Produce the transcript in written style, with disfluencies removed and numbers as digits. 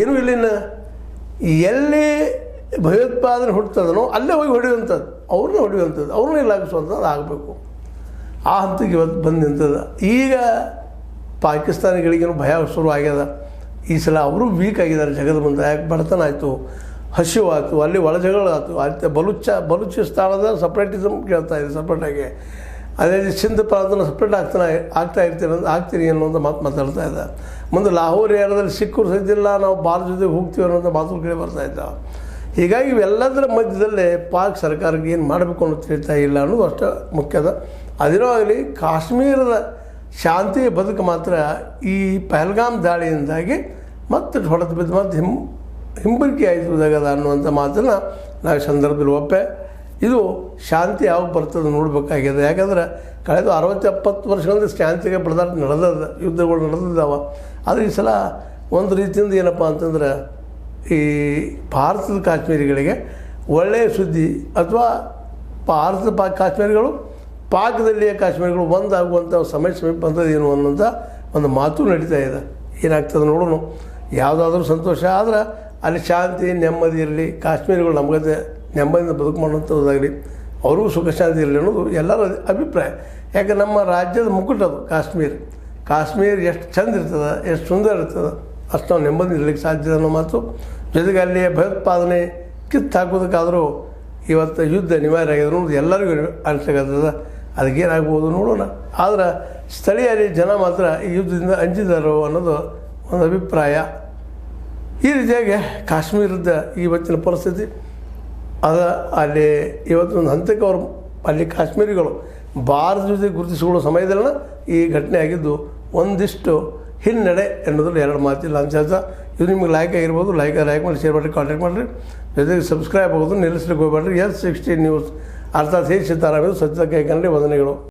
ಏನು ಇಲ್ಲಿನ ಎಲ್ಲಿ ಭಯೋತ್ಪಾದನೆ ಹುಡ್ತದನೋ ಅಲ್ಲೇ ಹೋಗಿ ಹೊಡೆಯುವಂಥದ್ದು, ಅವ್ರನ್ನ ಹೊಡೆಯುವಂಥದ್ದು, ಅವ್ರನ್ನ ಇಲ್ಲಾಗಿಸುವಂಥದ್ದು ಆಗಬೇಕು. ಆ ಹಂತಕ್ಕೆ ಇವತ್ತು ಬಂದು ನಿಂತದ. ಈಗ ಪಾಕಿಸ್ತಾನಿಗಳಿಗೇನು ಭಯ ಶುರು ಆಗ್ಯದ. ಈ ಸಲ ಅವರು ವೀಕ್ ಆಗಿದ್ದಾರೆ ಜಗದ ಮುಂದೆ. ಯಾಕೆ ಬಡತನ ಆಯಿತು, ಹಸಿವು ಆಯಿತು, ಅಲ್ಲಿ ಒಳಜಗಳ ಆಯಿತು, ಅಲ್ಲಿ ಬಲೂಚಿಸ್ತಾನದ ಸಪ್ರೇಟಿಸಮ್ ಕೇಳ್ತಾ ಇದೆ ಸಪ್ರೇಟಾಗಿ. ಅದೇ ಸಿಂಧ್ ಪ್ರಾಂತನ ಸಪ್ರೇಟ್ ಆಗ್ತೀನಿ ಅನ್ನೋದು ಮಾತು ಮಾತಾಡ್ತಾ ಇದ್ದ. ಮುಂದೆ ಲಾಹೋರ್ ಏರಿಯಾದಲ್ಲಿ ಸಿಕ್ಕರು ಸಹಿತಿಲ್ಲ, ನಾವು ಭಾರತ ಜೊತೆಗೆ ಹೋಗ್ತೀವಿ ಅನ್ನೋಂಥ ಮಾತುಗಳು ಕೇಳಿ ಬರ್ತಾಯಿದ್ದ. ಹೀಗಾಗಿ ಇವೆಲ್ಲದರ ಮಧ್ಯದಲ್ಲೇ ಪಾಕ್ ಸರ್ಕಾರಕ್ಕೆ ಏನು ಮಾಡಬೇಕು ಅನ್ನೋದು ತಿಳಿತಾ ಇಲ್ಲ ಅನ್ನೋದು ಅಷ್ಟು ಮುಖ್ಯದ. ಅದಿರೋ ಆಗಲಿ ಕಾಶ್ಮೀರದ ಶಾಂತಿಯ ಬದುಕು ಮಾತ್ರ ಈ ಪಹಲ್ಗಾಮ್ ದಾಳಿಯಿಂದಾಗಿ ಮತ್ತೆ ಹೊಡೆದು ಬಿದ್ದು ಮತ್ತೆ ಹಿಂಬರಿಕೆ ಆಯಿತುದಾಗದ ಅನ್ನುವಂಥ ಮಾತನ್ನು ನಾವು ಸಂದರ್ಭದಲ್ಲಿ ಒಪ್ಪೆ. ಇದು ಶಾಂತಿ ಯಾವಾಗ ಬರ್ತದೆ ನೋಡಬೇಕಾಗಿದೆ. ಯಾಕಂದ್ರೆ ಕಳೆದ 60-70 ವರ್ಷಗಳಿಂದ ಶಾಂತಿಗೆ ಬಡದಾಟ ನಡೆದದ, ಯುದ್ಧಗಳು ನಡೆದಿದ್ದಾವ. ಆದರೆ ಈ ಸಲ ಒಂದು ರೀತಿಯಿಂದ ಏನಪ್ಪ ಅಂತಂದ್ರೆ ಈ ಭಾರತದ ಕಾಶ್ಮೀರಿಗಳಿಗೆ ಒಳ್ಳೆಯ ಸುದ್ದಿ, ಅಥವಾ ಭಾರತದ ಕಾಶ್ಮೀರಿಗಳು ಪಾಕದಲ್ಲಿಯ ಕಾಶ್ಮೀರಿಗಳು ಒಂದಾಗುವಂಥ ಸಮಯ ಬಂದದೇನು ಅನ್ನೋಂಥ ಒಂದು ಮಾತು ನಡೀತಾ ಇದೆ. ಏನಾಗ್ತದೆ ನೋಡೋಣ. ಯಾವುದಾದ್ರೂ ಸಂತೋಷ ಆದ್ರೆ ಅಲ್ಲಿ ಶಾಂತಿ ನೆಮ್ಮದಿ ಇರಲಿ, ಕಾಶ್ಮೀರಿಗಳು ನಮಗತೆ ನೆಮ್ಮದಿಯಿಂದ ಬದುಕು ಮಾಡುವಂಥದ್ದಾಗಲಿ, ಅವ್ರಿಗೂ ಸುಖ ಶಾಂತಿ ಇರಲಿ ಅನ್ನೋದು ಎಲ್ಲರ ಅಭಿಪ್ರಾಯ. ಯಾಕೆ ನಮ್ಮ ರಾಜ್ಯದ ಮುಕುಟ ಅದು ಕಾಶ್ಮೀರ ಎಷ್ಟು ಚಂದ ಇರ್ತದೆ, ಎಷ್ಟು ಸುಂದರ ಇರ್ತದೆ, ಅಷ್ಟು ನಾವು ನೆಮ್ಮದಿ ಇರಲಿಕ್ಕೆ ಸಾಧ್ಯ ಅನ್ನೋ ಮಾತು. ಜೊತೆಗೆ ಅಲ್ಲಿ ಭಯೋತ್ಪಾದನೆ ಕಿತ್ತು ಹಾಕೋದಕ್ಕಾದರೂ ಇವತ್ತು ಯುದ್ಧ ಅನಿವಾರ್ಯ ಆಗಿದೆ ಅನ್ನೋದು ಎಲ್ಲರಿಗೂ ಅನಿಸ್ಲಿಕ್ಕತ್ತದ. ಅದಕ್ಕೇನಾಗ್ಬೋದು ನೋಡೋಣ. ಆದ್ರೆ ಸ್ಥಳೀಯ ಜನ ಮಾತ್ರ ಈ ಯುದ್ಧದಿಂದ ಅಂಜಿದಾರೋ ಅನ್ನೋದು ಒಂದು ಅಭಿಪ್ರಾಯ. ಈ ರೀತಿಯಾಗಿ ಕಾಶ್ಮೀರದ ಇವತ್ತಿನ ಪರಿಸ್ಥಿತಿ ಅಲ್ಲಿ ಇವತ್ತೊಂದು ಹಂತಕ್ಕೆ ಅವರು ಅಲ್ಲಿ ಕಾಶ್ಮೀರಿಗಳು ಭಾರತ ಜೊತೆ ಗುರುತಿಸಿಕೊಳ್ಳೋ ಸಮಯದಲ್ಲ ಈ ಘಟನೆ ಆಗಿದ್ದು ಒಂದಿಷ್ಟು ಹಿನ್ನಡೆ ಎನ್ನುವುದ್ರಲ್ಲಿ ಎರಡು ಮಾತಿಲ್ಲ ಅನ್ಸತ್ತ. ಇದು ನಿಮ್ಗೆ ಲೈಕ್ ಆಗಿರ್ಬೋದು. ಲೈಕ್ ಮಾಡಿ, ಶೇರ್ ಮಾಡಿರಿ, ಕಾಂಟ್ಯಾಕ್ಟ್ ಮಾಡಿರಿ. ಜೊತೆಗೆ ಸಬ್ಸ್ಕ್ರೈಬ್ ಆಗೋದು ನಿಲ್ಲಿಸ್ಲಿಕ್ಕೆ ಹೋಗ್ಬೇಡ್ರಿ. S16 ನ್ಯೂಸ್ ಅರ್ಥಾತ್ ಹೇ ಸೀತಾರಾಮ್, ಸತ್ಯದ ಕೈ ಕಂಡ್ರೆ ವಂದನೆಗಳು.